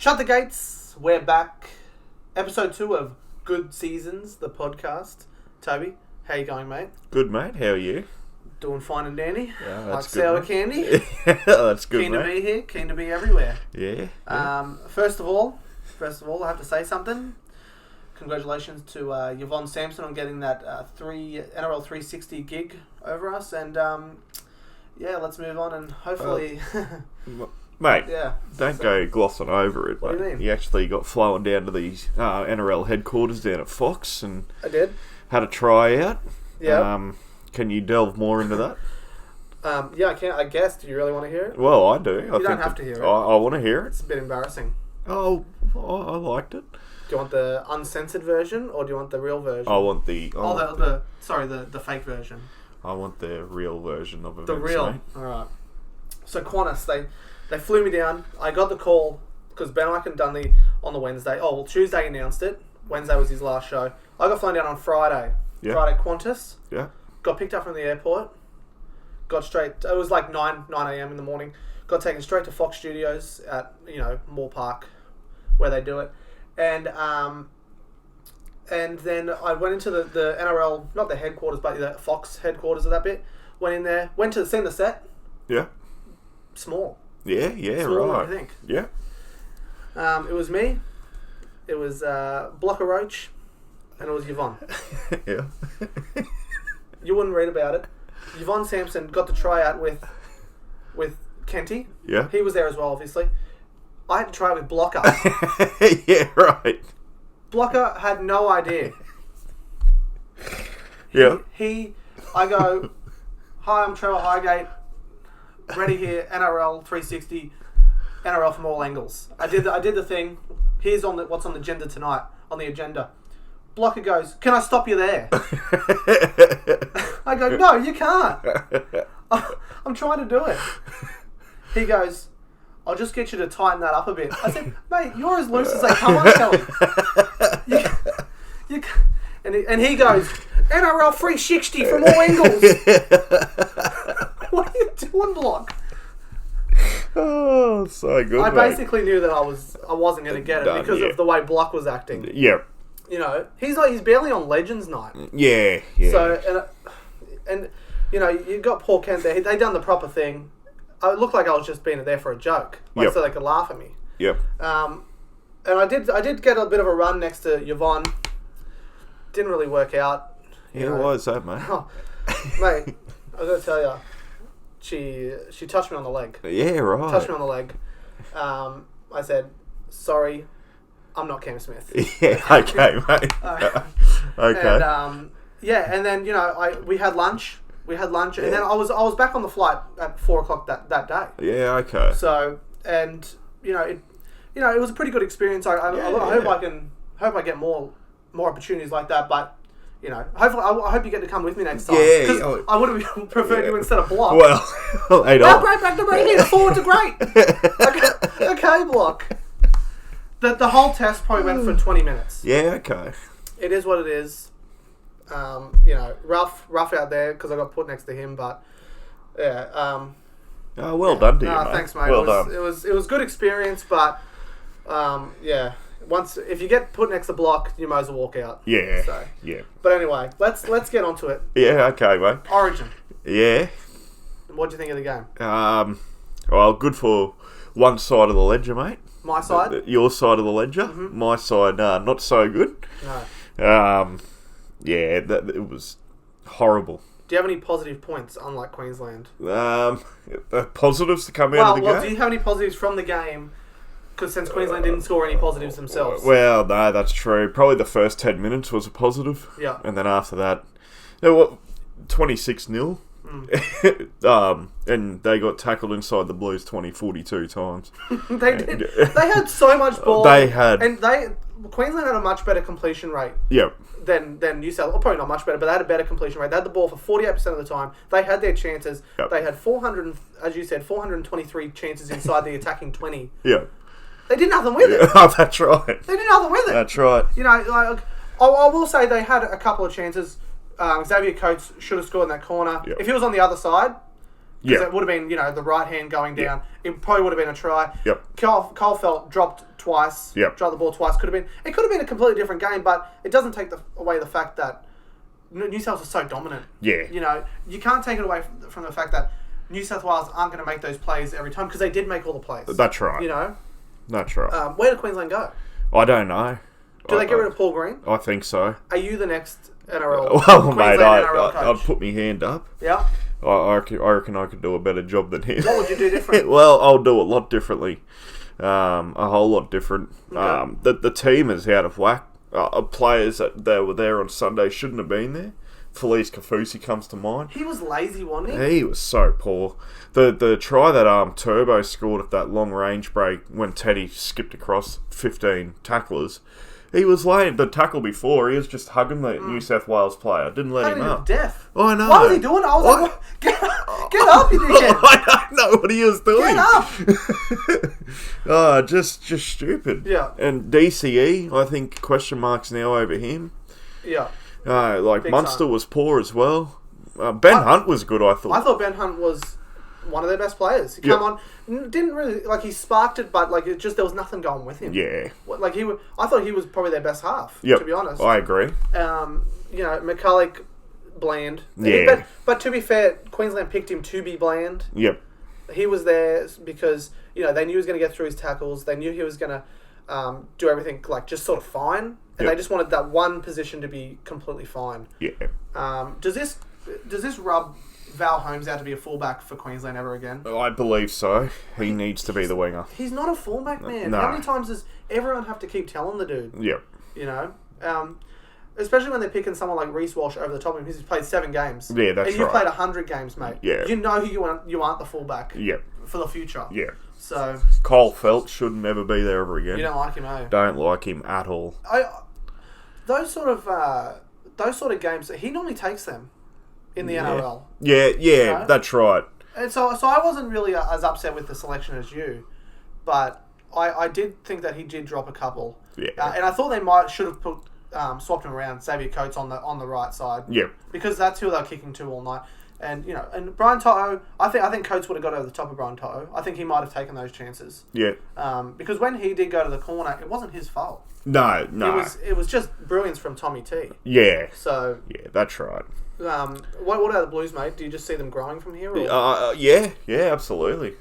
Shut the gates. We're back. Episode 2 of Good Seasons, the podcast. Toby, how you going, mate? Good, mate. How are you? Doing fine and dandy. Yeah, like that's good. Sour mate. candy. That's good, Keen mate. to be here. Keen to be everywhere. Yeah. First of all, I have to say something. Congratulations to Yvonne Sampson on getting that NRL 360 gig over us, and let's move on and hopefully. Mate, yeah. don't go glossing over it. What do you mate. mean? You actually got flown down to the NRL headquarters down at Fox and I did. had a tryout. Yeah. Can you delve more into that? Yeah, I can. I guess. Do you really want to hear it? Well, I do. You don't have to hear it. I want to hear it. It's a bit embarrassing. Oh, I liked it. Do you want the uncensored version or do you want the real version? I want the... the fake version. I want the real version of events, The real. mate. Alright. So Qantas, they flew me down. I got the call because Ben Eichen done on the Wednesday. Oh, well, Tuesday announced it. Wednesday was his last show. I got flown down on Friday. Yeah. Friday Qantas. Yeah. Got picked up from the airport. Got straight... It was like 9 a.m. in the morning. Got taken straight to Fox Studios at, Moore Park where they do it. And then I went into the NRL, not the headquarters, but the Fox headquarters of that bit. Went in there, seen the set. Yeah. Small. Yeah, Smaller, right. I think. Yeah. It was me. It was Blocker Roach, and it was Yvonne. Yeah. You wouldn't read about it. Yvonne Sampson got the tryout with Kenty. Yeah. He was there as well, obviously. I had to try it with Blocker. Yeah, right. Blocker had no idea. Yeah. I go, hi, I'm Trevor Highgate. Ready here, NRL 360, NRL from all angles. I did the thing. Here's what's on the agenda tonight. On the agenda, Blocker goes, "Can I stop you there?" I go, "No, you can't. I'm trying to do it." He goes, "I'll just get you to tighten that up a bit." I said, "Mate, you're as loose as they come on, Kelly." And he goes, "NRL 360 from all angles." What are you doing, Block? Oh, so good. I mate. basically knew that I wasn't going to get it because of the way Block was acting. Yeah. He's barely on Legends Night. Yeah. So and you got Paul Kent there. They done the proper thing. It looked like I was just being there for a joke, so they could laugh at me. Yep. And I did get a bit of a run next to Yvonne. Didn't really work out. Why is that, mate? Oh, mate, I got to tell you, she touched me on the leg. Yeah, right. Touched me on the leg. I said, "Sorry, I'm not Cam Smith." Yeah, okay, mate. Okay. And then we had lunch. And then I was back on the flight at 4:00 that day. Yeah, okay. So it was a pretty good experience. I hope I get more opportunities like that. But hopefully I hope you get to come with me next time. Yeah, 'Cause I would have preferred you instead of Block. Well, hey, Great back to me. Forward to great. Okay, Block. The whole test probably went for 20 minutes. Yeah, okay. It is what it is. Rough out there because I got put next to him, but yeah. Well done to you, mate. Thanks, mate. Well done. It was good experience, but once if you get put next to Block, you might as well walk out. Yeah. So. Yeah. But anyway, let's get onto it. Yeah, okay, mate. Origin. Yeah. What do you think of the game? Well, good for one side of the ledger, mate. My side? Your side of the ledger. Mm-hmm. My side, not so good. No. Yeah, it was horrible. Do you have any positive points, unlike Queensland? Positives to come out of the game? Do you have any positives from the game? Because since Queensland didn't score any positives themselves. Well, no, that's true. Probably the first 10 minutes was a positive. Yeah. And then after that, 26-0. And they got tackled inside the Blues 42 times. They did. They had so much ball. They had. And Queensland had a much better completion rate. Yep. Than New South, or probably not much better, but they had a better completion rate. They had the ball for 48% of the time. They had their chances. Yep. They had 423 chances inside the attacking 20. Yeah. They did nothing with it. Oh, that's right. They did nothing with it. That's right. I will say they had a couple of chances. Xavier Coates should have scored in that corner. Yep. If he was on the other side, Because it would have been, the right hand going down. It probably would have been a try. Yep. Cole Felt dropped twice. Yep. Dropped the ball twice. It could have been a completely different game, but it doesn't take away the fact that New South was so dominant. Yeah. You can't take it away from the fact that New South Wales aren't going to make those plays every time because they did make all the plays. That's right. That's right. Where did Queensland go? I don't know. Do they get rid of Paul Green? I think so. Are you the next NRL? Well, mate, NRL coach? I'd put my hand up. Yeah. I reckon I could do a better job than him. What would you do different? Well, I'll do a lot differently. A whole lot different. Okay. The team is out of whack. Players that were there on Sunday shouldn't have been there. Felice Kafusi comes to mind. He was lazy, wasn't he? He was so poor. The try that Turbo scored at that long range break when Teddy skipped across 15 tacklers. He was late. The tackle before, he was just hugging the New South Wales player. Didn't let him up. Deaf. Oh, I know. What was he doing? I was like, get up, you dickhead. I don't know what he was doing. Get up. Just stupid. Yeah. And DCE, I think question marks now over him. Yeah. Big Munster time. was poor as well. Ben Hunt was good, I thought. I thought Ben Hunt was one of their best players. He came on, didn't really he sparked it, but there was nothing going with him. Yeah. I thought he was probably their best half. Yep. To be honest, I agree. McCulloch, bland. Yeah. But to be fair, Queensland picked him to be bland. Yep. He was there because they knew he was going to get through his tackles. They knew he was going to do everything just sort of fine, and they just wanted that one position to be completely fine. Yeah. Does this rub Val Holmes out to be a fullback for Queensland ever again? I believe so. He needs to be the winger. He's not a fullback, man. No. How many times does everyone have to keep telling the dude? Yep. Especially when they're picking someone like Reece Walsh over the top of him, because he's played 7 games. Yeah, that's right. And you've played 100 games, mate. Yeah. You know who you aren't the fullback. Yep. For the future. Yeah. So Cole Felt should never be there ever again. You don't like him, eh? Don't like him at all. Those sort of games, he normally takes them in the NRL. Yeah, that's right. And so I wasn't really as upset with the selection as you, but I did think that he did drop a couple. Yeah. And I thought they should have put swapped him around, Xavier Coates on the right side. Yep. Because that's who they're kicking to all night. And and Brian To'o, I think Coates would have got over the top of Brian To'o. I think he might have taken those chances. Yeah. Because when he did go to the corner, it wasn't his fault. No. It was just brilliance from Tommy T. Yeah. So yeah, that's right. What about the Blues, mate? Do you just see them growing from here? Or? Yeah, absolutely.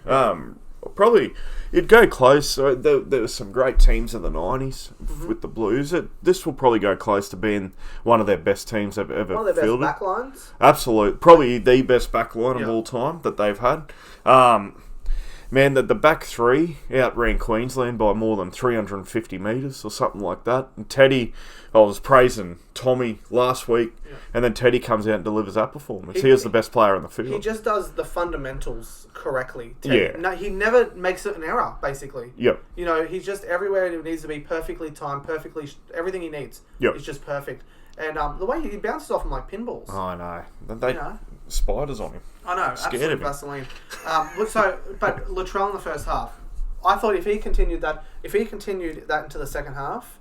Probably it'd go close. So there was some great teams in the 90s with the Blues. This will probably go close to being one of their best teams they've ever one of their fielded. best backlines. Absolutely, probably the best backline of all time that they've had. Man, the back three outran Queensland by more than 350 metres or something like that. And Teddy, I was praising Tommy last week, and then Teddy comes out and delivers that performance. He was the best player in the field. He just does the fundamentals correctly. Teddy. Yeah. No, he never makes it an error, basically. Yep. He's just everywhere it needs to be perfectly timed, everything he needs. Yep. It's just perfect. And the way he bounces off him like pinballs. Oh, I know. Spiders on him. I know, Scared of him. Vaseline. But Latrell in the first half, I thought if he continued that into the second half,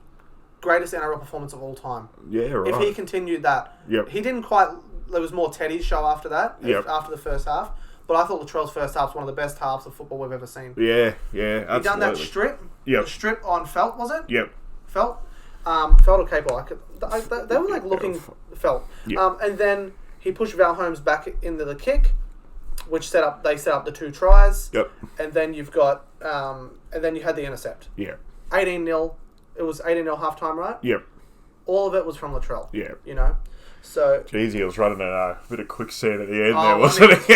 greatest NRL performance of all time. Yeah, right. If he continued that, he didn't quite. There was more Teddy's show after that. After the first half, but I thought Latrell's first half was one of the best halves of football we've ever seen. Yeah, absolutely. He done that strip. Yep. The strip on Felt, was it? Yep. Felt. Felt or Capel. They were looking Felt. Yep. And then he pushed Val Holmes back into the kick, which set up the 2 tries. Yep. And then you've got and then you had the intercept. Yeah. 18-0. It was 18-0 halftime, right? Yep. All of it was from Latrell. Yeah. So jeez, he was running a bit of quicksand at the end Oh, there, wasn't he?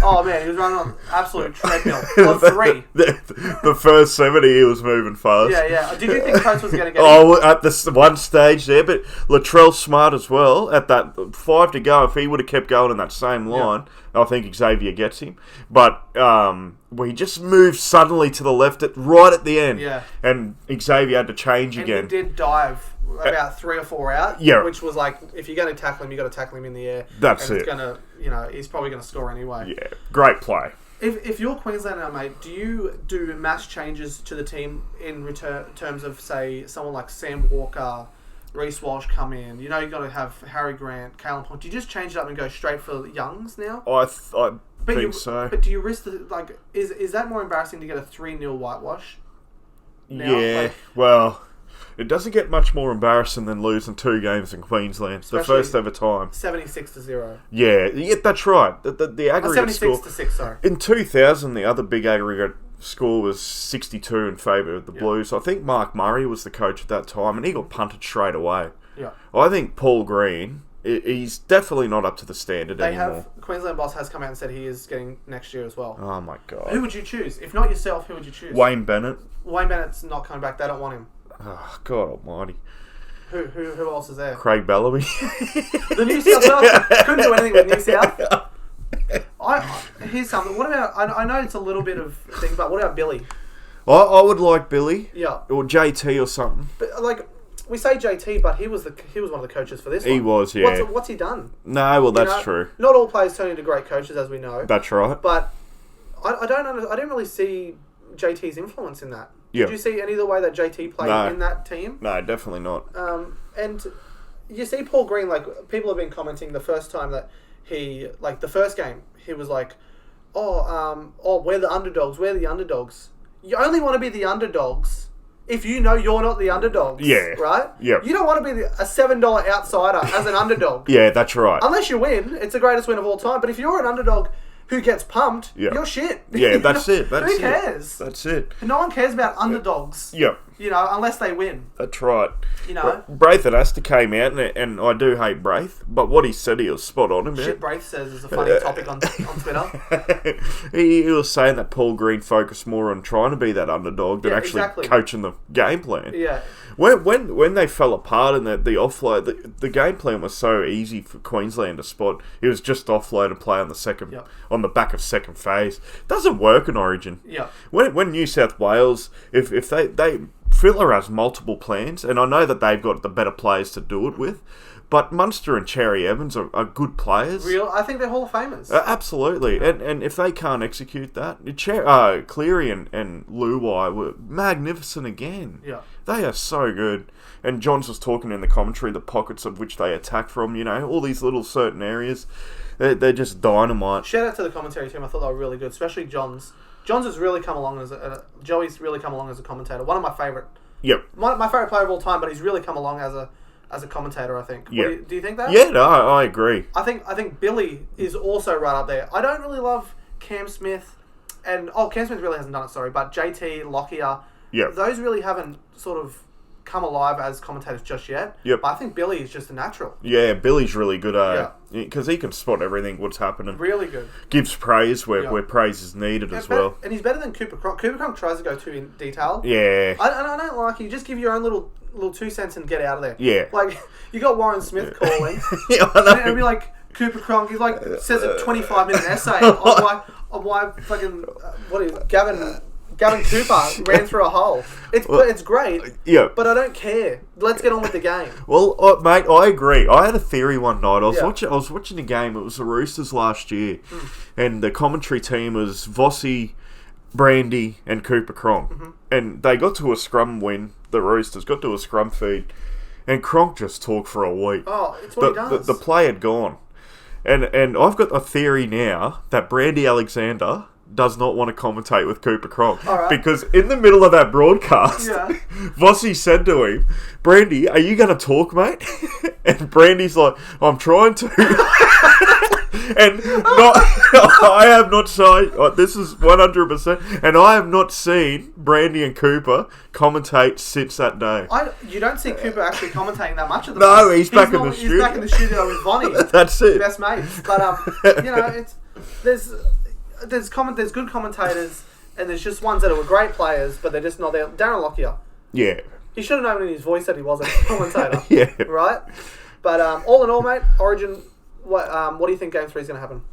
oh man, he was running on absolute treadmill on 3. The first 70, he was moving fast. Yeah. Did you think Coates was going to get at this one stage there, but Latrell's smart as well. At that 5 to go, if he would have kept going in that same line, I think Xavier gets him. But he just moved suddenly to the left right at the end. Yeah. And Xavier had to change again. He did dive about 3 or 4 out. Yeah. Which was like, if you're going to tackle him, you got to tackle him in the air. That's and it. It's going to, he's probably going to score anyway. Yeah. Great play. If you're Queensland now, mate, do you do mass changes to the team in terms of, say, someone like Sam Walker, Reece Walsh come in. You got to have Harry Grant, Kalen Point. Do you just change it up and go straight for Youngs now? I think so. But do you risk is that more embarrassing to get a 3-0 whitewash? Now? Yeah, well, it doesn't get much more embarrassing than losing 2 games in Queensland. It's the first ever time. 76-0. Yeah, that's right. The aggregate 76-6, sorry. In 2000, the other big aggregate score was 62 in favour of the Blues. I think Mark Murray was the coach at that time, and he got punted straight away. Yeah. I think Paul Green, he's definitely not up to the standard anymore. Queensland boss has come out and said he is getting next year as well. Oh my God. Who would you choose? If not yourself, who would you choose? Wayne Bennett. Wayne Bennett's not coming back. They don't want him. Oh, God almighty. Who else is there? Craig Bellamy. The New South Wales couldn't do anything with New South. Here's something. What about? I know it's a little bit of thing, but what about Billy? I would like Billy. Yeah. Or JT or something. But we say JT, but he was one of the coaches for this. He was, yeah. What's he done? No, well that's true. Not all players turn into great coaches, as we know. That's right. But I didn't really see JT's influence in that. Did you see any of the way that JT played in that team? No, definitely not. And you see Paul Green, people have been commenting the first time that he, the first game, he was like, we're the underdogs. You only want to be the underdogs if you know you're not the underdogs. Yeah. Right? Yeah. You don't want to be a $7 outsider as an underdog. Yeah, that's right. Unless you win, it's the greatest win of all time. But if you're an underdog who gets pumped, you're shit. Yeah, that's it. Who cares? That's it. No one cares about underdogs. Yeah. Unless they win. That's right. Braith and Astor came out, and I do hate Braith, but what he said, he was spot on about. Shit Braith says is a funny topic on Twitter. he was saying that Paul Green focused more on trying to be that underdog than actually coaching the game plan. Yeah. When they fell apart and the offload, the game plan was so easy for Queensland to spot. It was just offload and play on the on the back of second phase. Doesn't work in Origin. Yeah. When New South Wales, if they Fittler has multiple plans, and I know that they've got the better players to do it with, but Munster and Cherry Evans are good players. I think they're Hall of Famers. Absolutely. And if they can't execute that, Cleary and Luai were magnificent again. Yeah. They are so good. And Johns was talking in the commentary, the pockets of which they attack from, all these little certain areas. They're just dynamite. Shout out to the commentary team. I thought they were really good, especially Johns. Johns has really come along Joey's really come along as a commentator. One of my favourite. Yep. My favourite player of all time, but he's really come along as a commentator, I think. Yep. Do you think that? Yeah, no, I agree. I think Billy is also right up there. I don't really love Cam Smith, and Cam Smith really hasn't done it, sorry, but JT, Lockyer, those really haven't sort of come alive as commentators just yet. Yep. But I think Billy is just a natural. Yeah, Billy's really good because he can spot everything what's happening. Really good. Gives praise where praise is needed as well. And he's better than Cooper Cronk. Cooper Cronk tries to go too in detail. Yeah. I don't like it. You just give your own little 2 cents and get out of there. Yeah. You got Warren Smith calling. Yeah, I know. And it'll be like Cooper Cronk. He says a 25-minute essay on why fucking Gavin Cooper ran through a hole. It's great. Yeah. But I don't care. Let's get on with the game. Well, mate, I agree. I had a theory one night. I was watching a game. It was the Roosters last year, and the commentary team was Vossi, Brandy, and Cooper Cronk, and they got to a scrum win. The Roosters got to a scrum feed, and Cronk just talked for a week. Oh, it's what he does. The play had gone, and I've got a theory now that Brandy Alexander does not want to commentate with Cooper Cronk. Because in the middle of that broadcast, Vossi said to him, Brandy, are you going to talk, mate? And Brandy's like, I'm trying to. And I have not seen, this is 100%, and I have not seen Brandy and Cooper commentate since that day. You don't see Cooper actually commentating that much at the moment. No, he's back in the studio. He's back in the studio with Vonnie. That's it. Best mates. But, there's good commentators, and there's just ones that are great players, but they're just not there. Darren Lockyer. Yeah. He should have known in his voice that he wasn't a commentator. Yeah. Right? But all in all, mate, Origin, what do you think Game 3 is going to happen?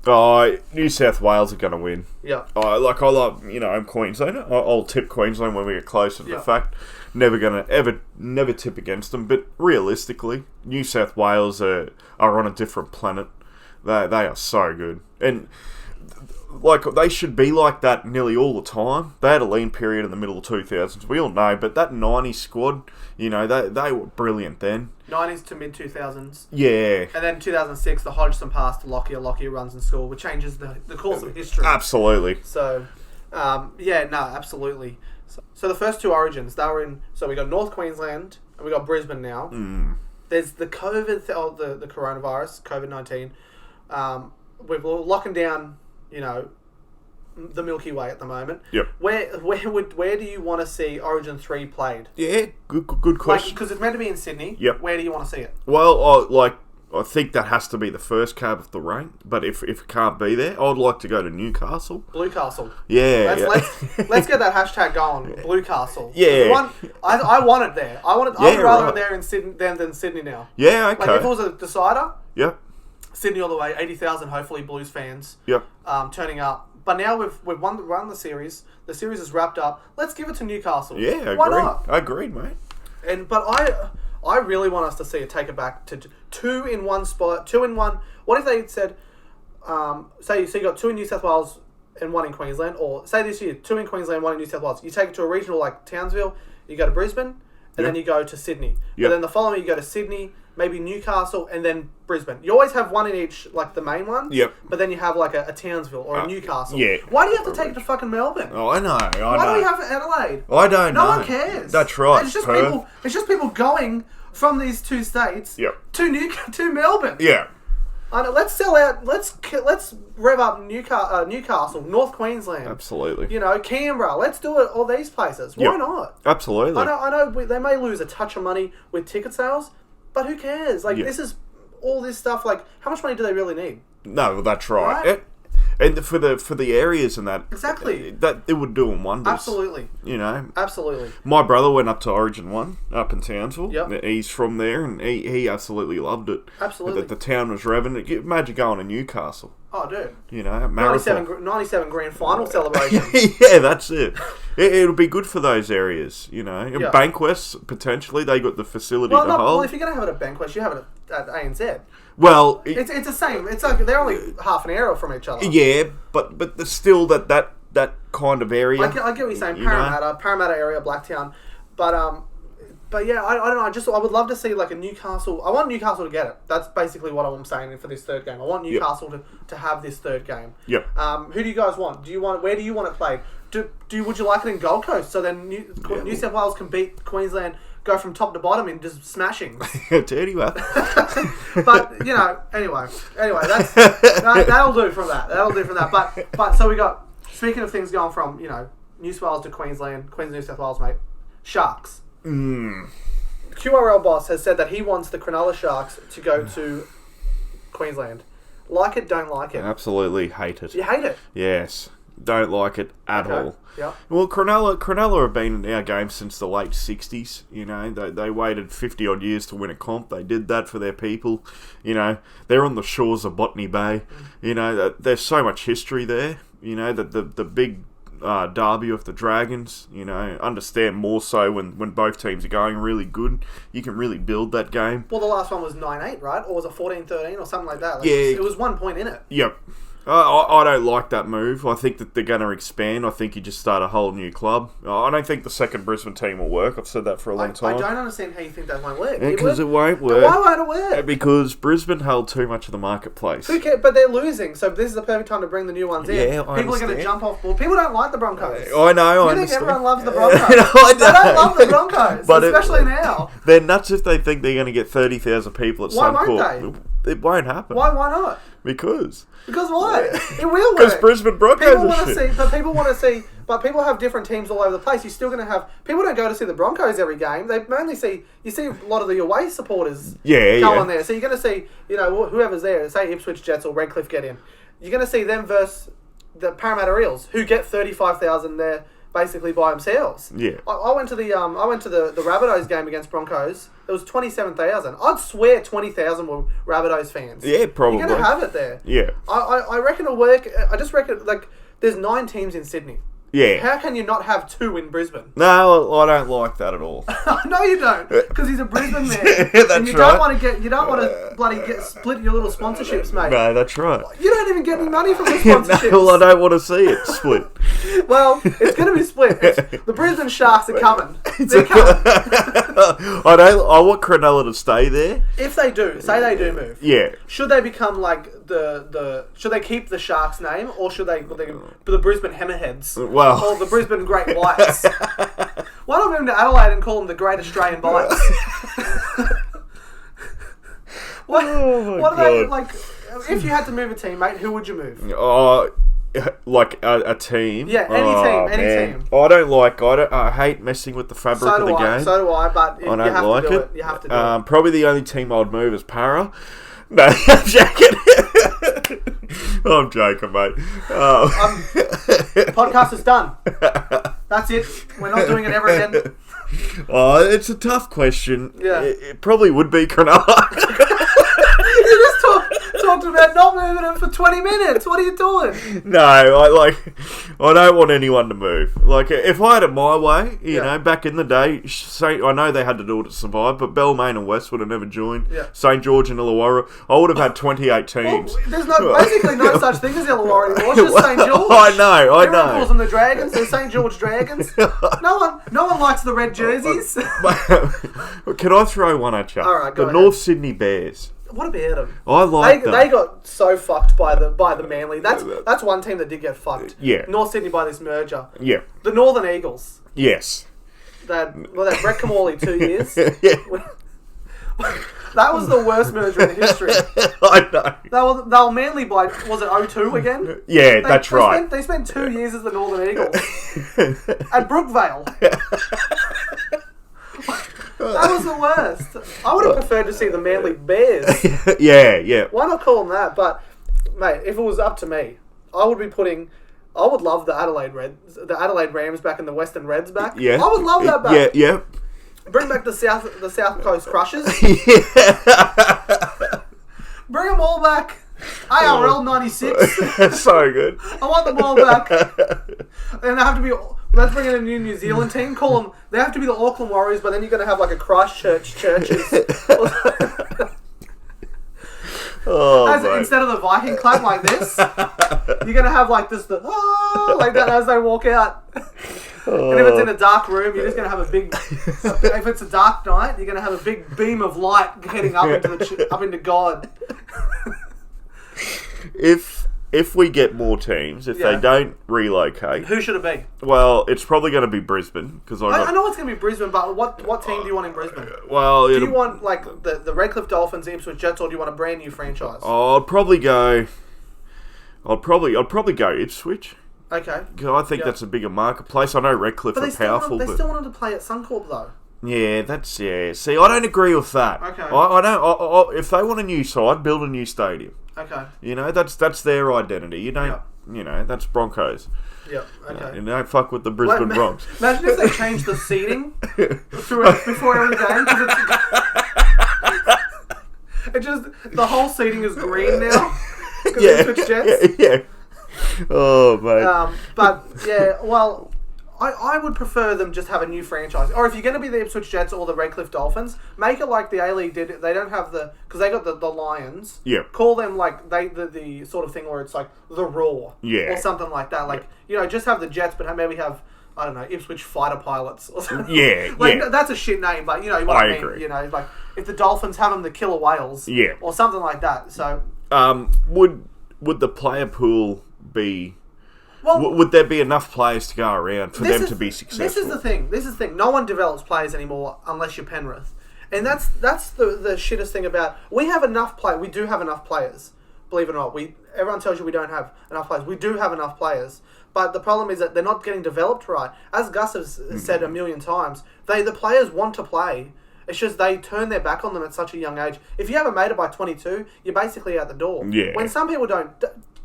New South Wales are going to win. Yeah. I love, I'm Queensland. I'll tip Queensland when we get closer to the fact. Never tip against them. But realistically, New South Wales are on a different planet. They are so good. And like, they should be like that nearly all the time. They had a lean period in the middle of 2000s, we all know, but that 90s squad, you know, they were brilliant then. 90s to mid 2000s. Yeah. And then 2006, the Hodgson pass to Lockyer. Lockyer runs in school, which changes the course of history. Absolutely. So, absolutely. So the first two origins, they were in. So we got North Queensland and we got Brisbane now. There's the COVID, the coronavirus, COVID-19. We're locking down, you know, the Milky Way at the moment. Yep. Where do you want to see Origin 3 played? Yeah, good question. Because it's meant to be in Sydney. Yep. Where do you want to see it? Well, I think that has to be the first cab of the rank. But if it can't be there, I'd like to go to Newcastle. Blue Castle. Yeah. Let's get that hashtag going. Blue Castle. Yeah. I want it there. I'd rather it there in Sydney than Sydney now. Yeah. Okay. Like if it was a decider. Yep. Sydney all the way. 80,000 hopefully Blues fans. Yep. Turning up. But now we've won the series. The series is wrapped up. Let's give it to Newcastle. Yeah. Why not? I agreed, mate. But I really want us to see it take it back to 2 in 1 spot, 2 in 1. What if they said, so you got 2 in New South Wales and 1 in Queensland, or say this year 2 in Queensland, 1 in New South Wales. You take it to a regional like Townsville, you go to Brisbane, and then you go to Sydney. Yep. And then the following you go to Sydney, maybe Newcastle, and then Brisbane. You always have 1 in each, like the main one. Yep. But then you have like a Townsville or a Newcastle. Yeah. Why do you have to take it to fucking Melbourne? Oh, I know. Why do we have Adelaide? I don't know. No one cares. That's right. It's just people going from these 2 states to Melbourne. Yeah. I know, let's sell out. Let's rev up Newcastle, North Queensland. Absolutely. You know, Canberra. Let's do it. All these places. Why not? Absolutely. I know. They may lose a touch of money with ticket sales, but who cares? Like this is all this stuff. Like, how much money do they really need? No, that's right. And for the areas and that, exactly, that it would do them wonders. Absolutely, you know, absolutely. My brother went up to Origin 1 up in Townsville. Yep. He's from there, and he absolutely loved it. Absolutely, the town was revving. Imagine going to Newcastle. Oh, dude. You know, 97 grand final celebration. Yeah, that's it. It'll be good for those areas, you know. And Bankwest, potentially, they got the facility to hold. Well, if you're going to have it at Bankwest, you have it at ANZ. Well, it's the same. It's like they're only half an hour from each other. Yeah, but there's still that kind of area. I get what you're saying. Parramatta area, Blacktown, but yeah, I don't know. I would love to see like a Newcastle. I want Newcastle to get it. That's basically what I'm saying for this third game. I want Newcastle to have this third game. Yep. Who do you guys want? Where do you want it played? Would you like it in Gold Coast so then New South Wales can beat Queensland? Go from top to bottom in just smashing. Dirty man. But you know, anyway, that'll do from that. But so we got, speaking of things going from New South Wales to Queensland, New South Wales, mate. Sharks. QRL boss has said that he wants the Cronulla Sharks to go to Queensland. Like it, don't like it. Absolutely hate it. You hate it? Yes. Don't like it at all. Yeah. Well, Cronulla have been in our game since the late 60s. You know, they waited 50 odd years to win a comp. They did that for their people. You know, they're on the shores of Botany Bay. You know, there's so much history there. You know, the big derby of the Dragons. You know, understand more so when both teams are going really good. You can really build that game. Well, the last one was 9-8, right? Or was it 14-13 or something like that? Like, yeah. It was 1 point in it. Yep. I don't like that move. I think that they're going to expand. I think you just start a whole new club. I don't think the second Brisbane team will work. I've said that for a long time. I don't understand how you think that won't work. Because it won't work. Why won't it work? Because Brisbane held too much of the marketplace. Who cares? But they're losing, so this is the perfect time to bring the new ones in. People are going to jump off board. People don't like the Broncos. I know. I think everyone loves the Broncos. They don't love the Broncos, especially now. They're nuts if they think they're going to get 30,000 people at Suncorp. Why won't they? It won't happen. Why not? Because why? It will work. Because Brisbane Broncos people want to see, people want to see, but people have different teams all over the place. You're still going to have people don't go to see the Broncos every game. They mainly see a lot of the away supporters go on there. So you're going to see whoever's there. Say Ipswich Jets or Redcliffe get in. You're going to see them versus the Parramatta Eels, who get 35,000 there basically by themselves. Yeah. I went to the Rabbitohs game against Broncos. It was 27,000. I'd swear 20,000 were Rabbitohs fans. Yeah, probably. You're going to have it there. Yeah. I reckon it'll work. I just reckon, there's 9 teams in Sydney. Yeah. How can you not have 2 in Brisbane? No, I don't like that at all. No, you don't, because he's a Brisbane man. That's and you right. you don't want to bloody split your little sponsorships, mate. No, that's right. You don't even get any money from the sponsorships. No, well, I don't want to see it split. Well, it's going to be split. The Brisbane Sharks are coming. They're coming. I want Cronulla to stay there. If they do, say they do move. Yeah. Should they become like should they keep the Sharks name, or should they the Brisbane Hammerheads? Well. Or the Brisbane Great Whites? Why not move them to Adelaide and call them the Great Australian Bites? What are they like? If you had to move a team, mate, who would you move? Like a team. Yeah, any team. I hate messing with the fabric of the game. So do I. But you have to do it. You have to do it. Probably the only team I'd move is Para. No, I'm joking. I'm joking, mate. Podcast is done. That's it. We're not doing it ever again. Oh, it's a tough question. Yeah. It probably would be Cronulla. You just talked about not moving him for 20 minutes. What are you doing? No, I don't want anyone to move. Like, if I had it my way, you know, back in the day, I know they had to do it to survive, but Balmain and West would have never joined. Yeah. St. George and Illawarra, I would have had 28 teams. Well, there's basically no such thing as Illawarra anymore. It's just St. George. I know. Everyone calls them the Dragons. They're St. George Dragons. No one likes the red jerseys. Can I throw one at you? All right, go the ahead. North Sydney Bears. What about them? I like them. They got so fucked by the Manly. That's one team that did get fucked. Yeah. North Sydney by this merger. Yeah. The Northern Eagles. Yes. That Brett Kamali 2 years. Yeah. That was the worst merger in history. I know. They were Manly by, was it 0-2 again? Yeah, that's right. They spent 2 years as the Northern Eagles. At Brookvale. That was the worst. I would have preferred to see the Manly Bears. Yeah. Why not call them that? But, mate, if it was up to me, I would love the Adelaide Rams back and the Western Reds back. Yeah. I would love that back. Yeah. Bring back the South Coast Crushers. Bring them all back. ARL 96. That's so good. I want them all back. And they have to be. Let's bring in a new Zealand team. Call them. They have to be the Auckland Warriors, but then you're going to have like a Christchurch Churches. Instead of the Viking clap like this, you're going to have like this, like that as they walk out. And if it's in a dark room, you're just going to have if it's a dark night, you're going to have a big beam of light heading up into God. If we get more teams, if they don't relocate, who should it be? Well, it's probably going to be Brisbane because I know it's going to be Brisbane, but what team do you want in Brisbane? Well, do you want like the Redcliffe Dolphins, the Ipswich Jets, or do you want a brand new franchise? I'd probably go Ipswich. Okay. I think that's a bigger marketplace. I know Redcliffe are powerful, but they still wanted to play at Suncorp though. Yeah, See, I don't agree with that. Okay. I don't. If they want a new side, build a new stadium. Okay. You know, that's their identity. You don't. You know, that's Broncos. Yeah. Okay. You don't fuck with the Brisbane Bronx. Imagine if they changed the seating before every game. The whole seating is green now. Yeah. Oh, mate. But yeah, well, I would prefer them just have a new franchise. Or if you're going to be the Ipswich Jets or the Redcliffe Dolphins, make it like the A-League did. They don't have because they got the Lions. Yeah. Call them like the sort of thing where it's like the Raw. Yeah. Or something like that. Like, just have the Jets, but maybe have, I don't know, Ipswich Fighter Pilots or something. Yeah, That's a shit name, but you know what I mean. Agree. Like if the Dolphins have them the Killer Whales. Yeah. Or something like that. So. Would the player pool be... Well, would there be enough players to go around for them to be successful? This is the thing. No one develops players anymore unless you're Penrith. And that's the shittest thing about... We have enough players. We do have enough players. Believe it or not. Everyone tells you we don't have enough players. We do have enough players. But the problem is that they're not getting developed right. As Gus has said a million times, the players want to play. It's just they turn their back on them at such a young age. If you haven't made it by 22, you're basically out the door. Yeah. When some people don't...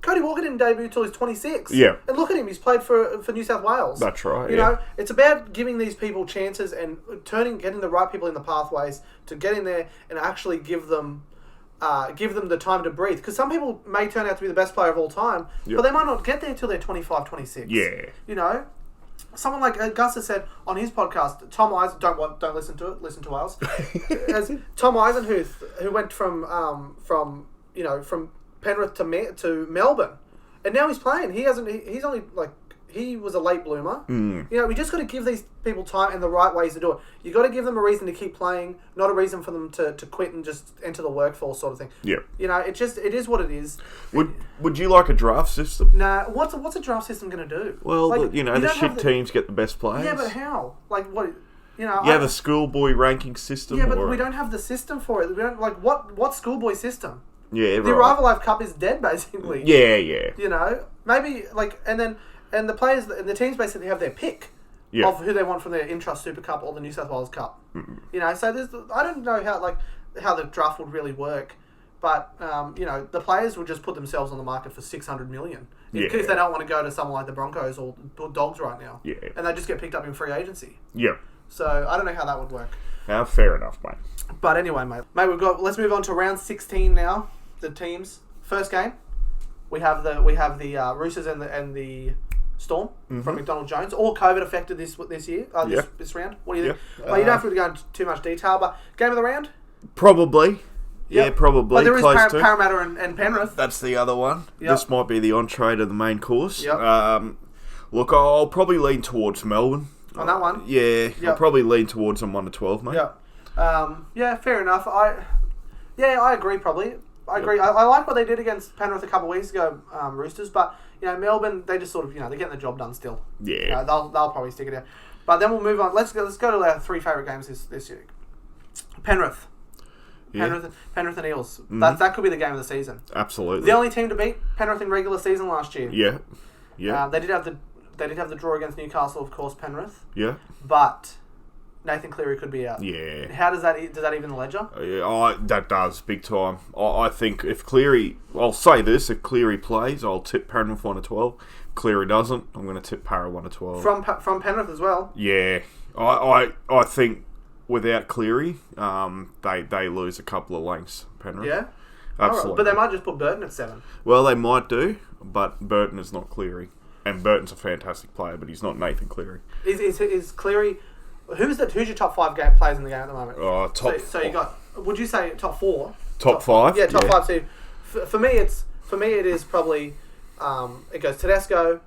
Cody Walker didn't debut till he's 26. Yeah. And look at him, he's played for New South Wales. That's right, You know, it's about giving these people chances and getting the right people in the pathways to get in there and actually give them the time to breathe. Because some people may turn out to be the best player of all time, but they might not get there till they're 25, 26. Yeah. You know? someone like Gus has said on his podcast, Tom Eisen, don't listen to it, listen to us. As Tom Eisenhuth, who went from Penrith to Melbourne, and now he's playing. He's only like. He was a late bloomer. We just got to give these people time and the right ways to do it. You got to give them a reason to keep playing, not a reason for them to quit and just enter the workforce sort of thing. Yeah. It is what it is. Would you like a draft system? Nah. What's a draft system going to do? Well, the shit teams get the best players. Yeah, but how? Like what? You have a schoolboy ranking system. Yeah, but we don't have the system for it. We don't what schoolboy system? Yeah, right. The Arrival Life Cup is dead basically. Yeah. Maybe and the players and the teams basically have their pick of who they want from their Intrust Super Cup or the New South Wales Cup. Mm-hmm. So I don't know how the draft would really work, but the players would just put themselves on the market for $600 million because they don't want to go to someone like the Broncos or Dogs right now. Yeah, and they just get picked up in free agency. Yeah. So I don't know how that would work. Fair enough, mate. But anyway, mate, let's move on to round 16 now. The teams first game. We have the Roosters and the Storm from McDonald Jones, all COVID affected this year, this round. What do you think? Well, you don't have to go into too much detail, but game of the round? Probably. Yep. Yeah, probably. But there is Parramatta and Penrith. That's the other one. Yep. This might be the entree to the main course. Yep. Look, I'll probably lean towards Melbourne. On that one? Yeah. Yep. I'll probably lean towards them 1-12, mate. Yeah, fair enough. I agree, probably. I agree. I like what they did against Penrith a couple of weeks ago, Roosters, but Melbourne, they just sort of they're getting the job done still. Yeah, they'll probably stick it out. But then we'll move on. Let's go to our three favourite games this year. Penrith, Penrith and Eels. Mm-hmm. That could be the game of the season. Absolutely. The only team to beat Penrith in regular season last year. Yeah. They did have the draw against Newcastle, of course, Penrith. Yeah. But Nathan Cleary could be out. Yeah. How does that even the ledger? That does, big time. I think if Cleary... I'll say this, if Cleary plays, I'll tip Penrith 1-12. Cleary doesn't, I'm going to tip Para 1-12. From Penrith as well? Yeah. I think without Cleary, they lose a couple of lengths, Penrith. Yeah? Absolutely. Right. But they might just put Burton at 7. Well, they might do, but Burton is not Cleary. And Burton's a fantastic player, but he's not Nathan Cleary. Is Cleary... Who's your top 5 players in the game at the moment? So you got... Would you say top 4? Top 5? Yeah, top 5. So for me, it is probably... it goes Tedesco,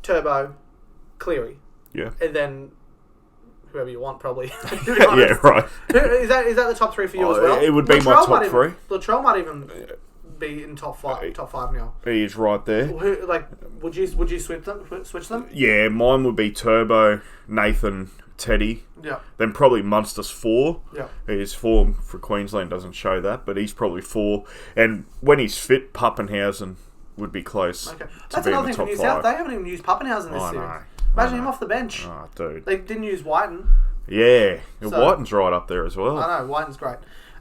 Turbo, Cleary. Yeah. And then whoever you want, probably. Yeah, right. Is that the top 3 for you as well? It would be my top 3. Latrell might even be in top 5 now. He is right there. Would you switch them? Yeah, mine would be Turbo, Nathan, Teddy. Yeah. Then probably Munster's 4. Yeah. His form for Queensland doesn't show that, but he's probably 4. And when he's fit, Pappenhausen would be close. Okay. That's another thing for New South. They haven't even used Pappenhausen this series. Imagine him off the bench. Oh, dude. They didn't use Whiten. Yeah. Whiten's right up there as well. I know, Whiten's great.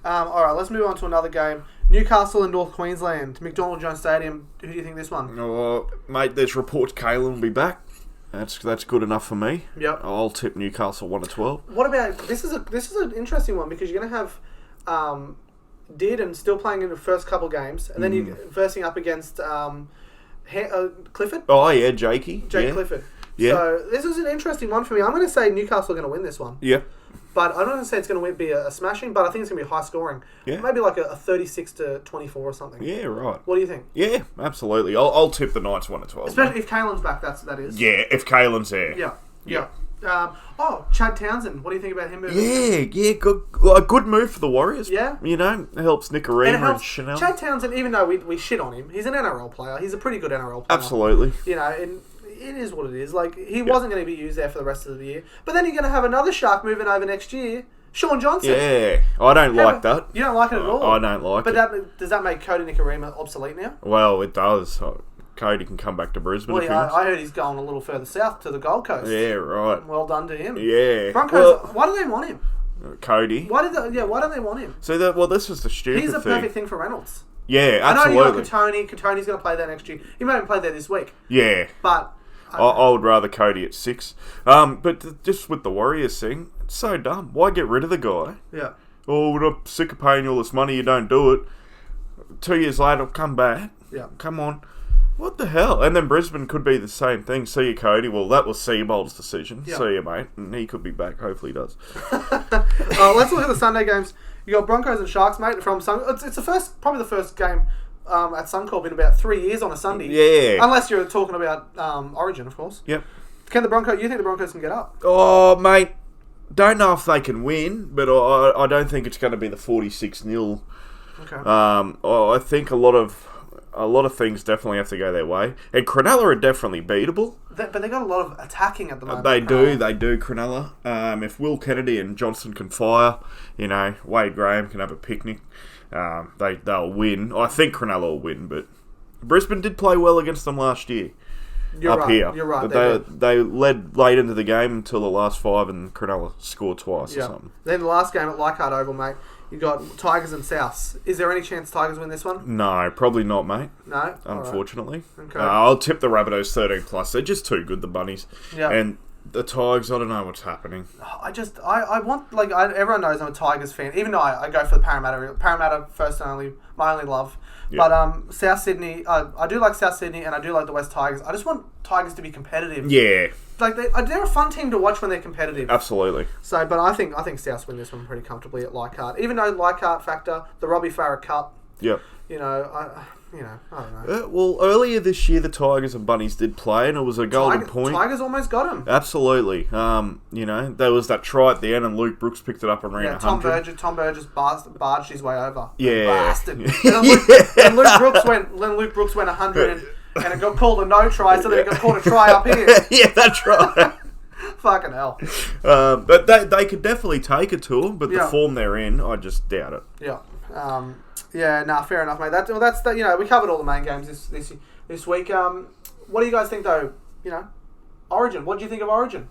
Alright, let's move on to another game. Newcastle and North Queensland. McDonald Jones Stadium. Who do you think this one? Oh, mate, there's reports Kalen will be back. That's good enough for me. Yep. I'll tip Newcastle 1-12. What about this is an interesting one because you're going to have Dearden still playing in the first couple games and then you're versing up against Clifford. Oh yeah, Jake Clifford. Yeah. So this is an interesting one for me. I'm going to say Newcastle are going to win this one. Yeah. But I'm not going to say it's going to be a smashing, but I think it's going to be high scoring. Yeah. Maybe like a 36-24 or something. Yeah, right. What do you think? Yeah, absolutely. I'll tip the Knights 1-12. Especially if Kalen's back, that is. Yeah, if Kalen's there. Yeah. Chad Townsend. What do you think about him moving? Yeah, good. Well, a good move for the Warriors. Yeah. It helps Nicarima and Chanel. Chad Townsend, even though we shit on him, he's an NRL player. He's a pretty good NRL player. Absolutely. And it is what it is. Like, he wasn't going to be used there for the rest of the year. But then you're going to have another Shark moving over next year. Sean Johnson. Yeah. I don't like that. You don't like it at all? I don't like it. But does that make Cody Nicarima obsolete now? Well, it does. Cody can come back to Brisbane if he wants. I heard he's going a little further south to the Gold Coast. Yeah, right. Well done to him. Yeah. Broncos, why do they want him? Cody. Why do they want him? So this is the stupid thing. He's a perfect thing for Reynolds. Yeah, absolutely. I know you got Katoni. Katoni's going to play there next year. He might even play there this week. Yeah. But I would rather Cody at 6. But just with the Warriors thing, it's so dumb. Why get rid of the guy? Yeah. Oh, we're sick of paying you all this money. You don't do it. 2 years later, come back. Yeah. Come on. What the hell? And then Brisbane could be the same thing. See you, Cody. Well, that was Seabold's decision. Yep. See you, mate. And he could be back. Hopefully he does. Let's look at the Sunday games. You got Broncos and Sharks, mate. From Sun. It's probably the first game at Suncorp in about 3 years on a Sunday. Yeah. Unless you're talking about Origin, of course. Yep. You think the Broncos can get up? Oh, mate. Don't know if they can win, but I don't think it's going to be the 46-0. Okay. I think a lot of things definitely have to go their way. And Cronulla are definitely beatable. But they got a lot of attacking at the moment. They do, Cronulla. If Will Kennedy and Johnson can fire, Wade Graham can have a picnic, they'll win. I think Cronulla will win, but Brisbane did play well against them last year. You're right. They led late into the game until the last 5 and Cronulla scored twice or something. Then the last game at Leichhardt Oval, mate, you got Tigers and Souths. Is there any chance Tigers win this one? No, probably not, mate. No? Unfortunately. Right. Okay. I'll tip the Rabbitohs 13+. They're just too good, the Bunnies. Yeah. And the Tigers, I don't know what's happening. I want, everyone knows I'm a Tigers fan, even though I go for the Parramatta. Parramatta, first and only, my only love. Yeah. But South Sydney, I do like South Sydney and I do like the West Tigers. I just want Tigers to be competitive. Yeah. They're a fun team to watch when they're competitive. Absolutely. So, but I think Souths win this one pretty comfortably at Leichhardt. Even though Leichhardt factor, the Robbie Farah Cup. Yep. I don't know. Well, earlier this year, the Tigers and Bunnies did play, and it was a golden point. Tigers almost got him. Absolutely. There was that try at the end, and Luke Brooks picked it up and ran 100. Tom Burgess barged his way over. Yeah. Bastard. And Luke Brooks went 100, and it got called a no try, so then it got called a try up here. Yeah, that's right. Fucking hell. But they could definitely take it to them, but the form they're in, I just doubt it. Yeah. Fair enough, mate. That's we covered all the main games this week. What do you guys think, though? Origin. What do you think of Origin?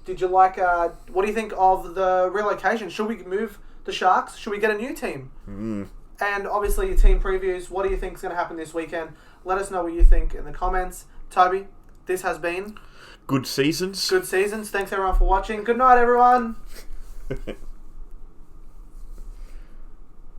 Did you like? What do you think of the relocation? Should we move the Sharks? Should we get a new team? And obviously, your team previews. What do you think is going to happen this weekend? Let us know what you think in the comments. Toby, this has been Good seasons. Thanks everyone for watching. Good night, everyone.